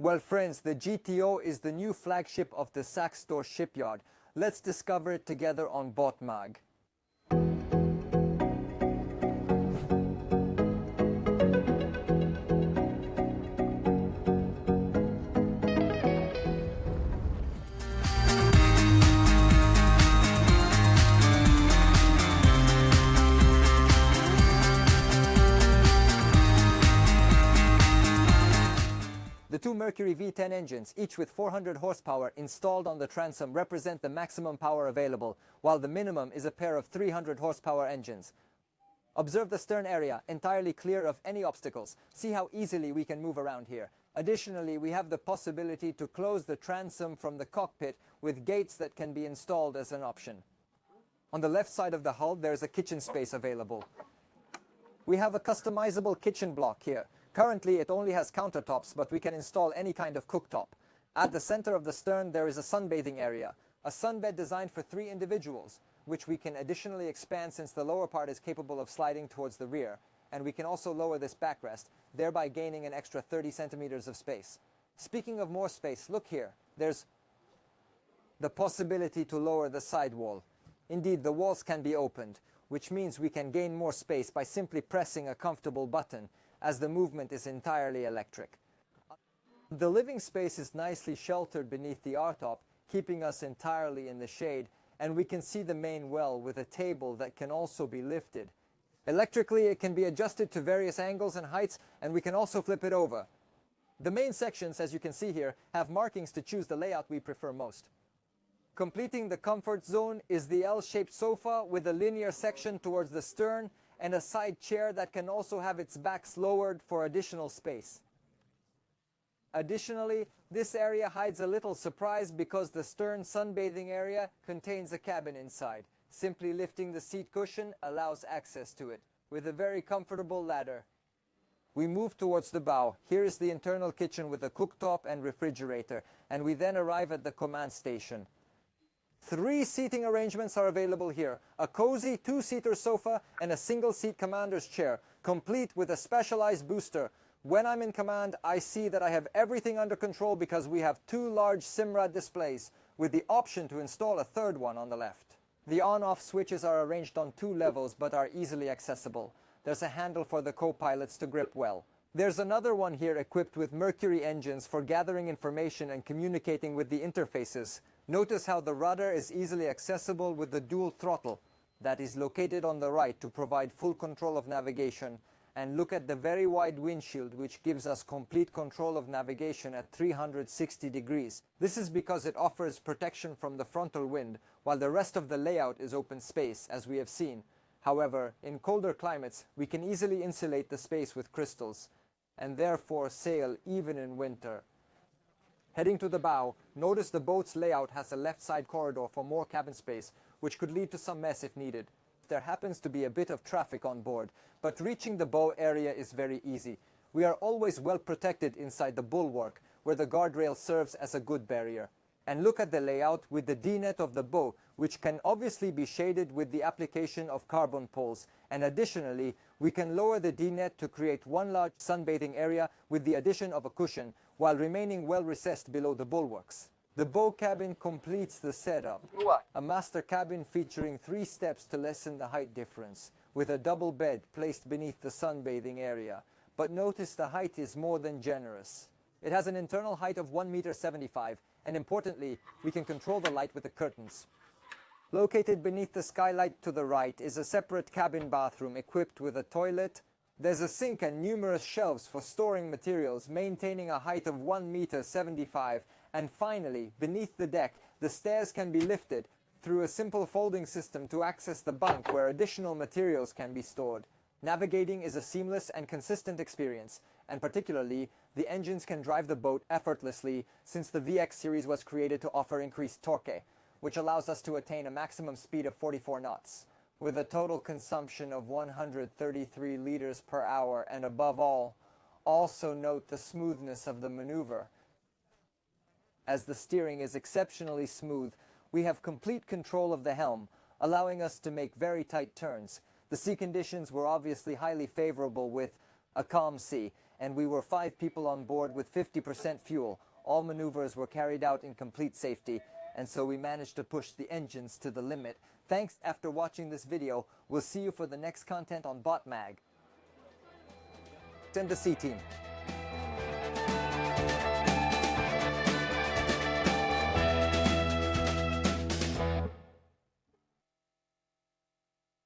Well friends, the GTO is the new flagship of the Saxdor shipyard. Let's discover it together on BoatMag. The two Mercury V10 engines, each with 400 horsepower installed on the transom, represent the maximum power available, while the minimum is a pair of 300 horsepower engines. Observe the stern area, entirely clear of any obstacles. See how easily we can move around here. Additionally, we have the possibility to close the transom from the cockpit with gates that can be installed as an option. On the left side of the hull, there is a kitchen space available. We have a customizable kitchen block here. Currently, it only has countertops, but we can install any kind of cooktop. At the center of the stern, there is a sunbathing area, a sunbed designed for 3 individuals, which we can additionally expand since the lower part is capable of sliding towards the rear, and we can also lower this backrest, thereby gaining an extra 30 centimeters of space. Speaking of more space, look here. There's the possibility to lower the sidewall. Indeed, the walls can be opened, which means we can gain more space by simply pressing a comfortable button, as the movement is entirely electric. The living space is nicely sheltered beneath the R-top, keeping us entirely in the shade, and we can see the main well with a table that can also be lifted. Electrically, it can be adjusted to various angles and heights, and we can also flip it over. The main sections, as you can see here, have markings to choose the layout we prefer most. Completing the comfort zone is the L-shaped sofa with a linear section towards the stern and a side chair that can also have its backs lowered for additional space. Additionally, this area hides a little surprise because the stern sunbathing area contains a cabin inside. Simply lifting the seat cushion allows access to it, with a very comfortable ladder. We move towards the bow. Here is the internal kitchen with a cooktop and refrigerator, and we then arrive at the command station. 3 seating arrangements are available here, a cozy 2-seater sofa and a single-seat commander's chair, complete with a specialized booster. When I'm in command, I see that I have everything under control because we have 2 large Simrad displays, with the option to install a 3rd one on the left. The on-off switches are arranged on 2 levels but are easily accessible. There's a handle for the co-pilots to grip well. There's another one here equipped with Mercury engines for gathering information and communicating with the interfaces. Notice how the rudder is easily accessible with the dual throttle that is located on the right to provide full control of navigation. And look at the very wide windshield, which gives us complete control of navigation at 360 degrees. This is because it offers protection from the frontal wind, while the rest of the layout is open space, as we have seen. However, in colder climates, we can easily insulate the space with crystals, and therefore sail even in winter. Heading to the bow, notice the boat's layout has a left side corridor for more cabin space, which could lead to some mess if needed. There happens to be a bit of traffic on board, but reaching the bow area is very easy. We are always well protected inside the bulwark, where the guardrail serves as a good barrier. And look at the layout with the D-net of the bow, which can obviously be shaded with the application of carbon poles. And additionally, we can lower the D-net to create one large sunbathing area with the addition of a cushion, while remaining well recessed below the bulwarks. The bow cabin completes the setup. A master cabin featuring 3 steps to lessen the height difference, with a double bed placed beneath the sunbathing area. But notice the height is more than generous. It has an internal height of 1.75 meters, and importantly, we can control the light with the curtains. Located beneath the skylight to the right is a separate cabin bathroom equipped with a toilet. There's a sink and numerous shelves for storing materials, maintaining a height of 1.75 meters. And finally, beneath the deck, the stairs can be lifted through a simple folding system to access the bunk where additional materials can be stored. Navigating is a seamless and consistent experience, and particularly, the engines can drive the boat effortlessly since the VX series was created to offer increased torque, which allows us to attain a maximum speed of 44 knots, with a total consumption of 133 liters per hour, and above all, also note the smoothness of the maneuver. As the steering is exceptionally smooth, we have complete control of the helm, allowing us to make very tight turns. The sea conditions were obviously highly favorable with a calm sea, and we were 5 people on board with 50% fuel. All maneuvers were carried out in complete safety, and so we managed to push the engines to the limit. Thanks after watching this video. We'll see you for the next content on BoatMag. Send the C-Team.